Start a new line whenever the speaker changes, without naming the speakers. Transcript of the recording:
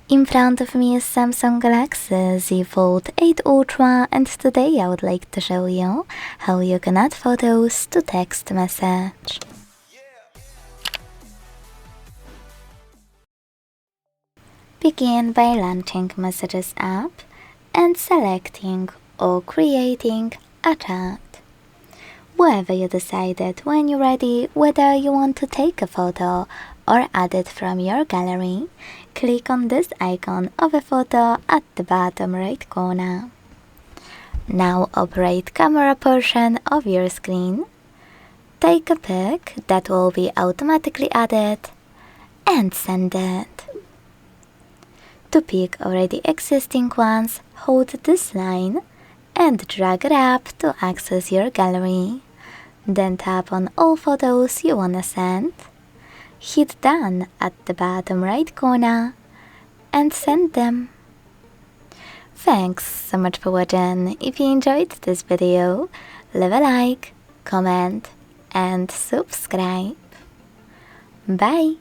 In front of me is Samsung Galaxy Z Fold 8 Ultra, and today I would like to show you how you can add photos to text message. Begin by launching Messages app and selecting or creating a chat. Wherever you decided when you're ready, whether you want to take a photo or add it from your gallery, click on this icon of a photo at the bottom right corner. Now operate camera portion of your screen. Take a pic that will be automatically added and send it. To pick already existing ones, hold this line and drag it up to access your gallery. Then tap on all photos you wanna send. Hit done at the bottom right corner and send them. Thanks so much for watching. If you enjoyed this video, leave a like, comment and subscribe. Bye!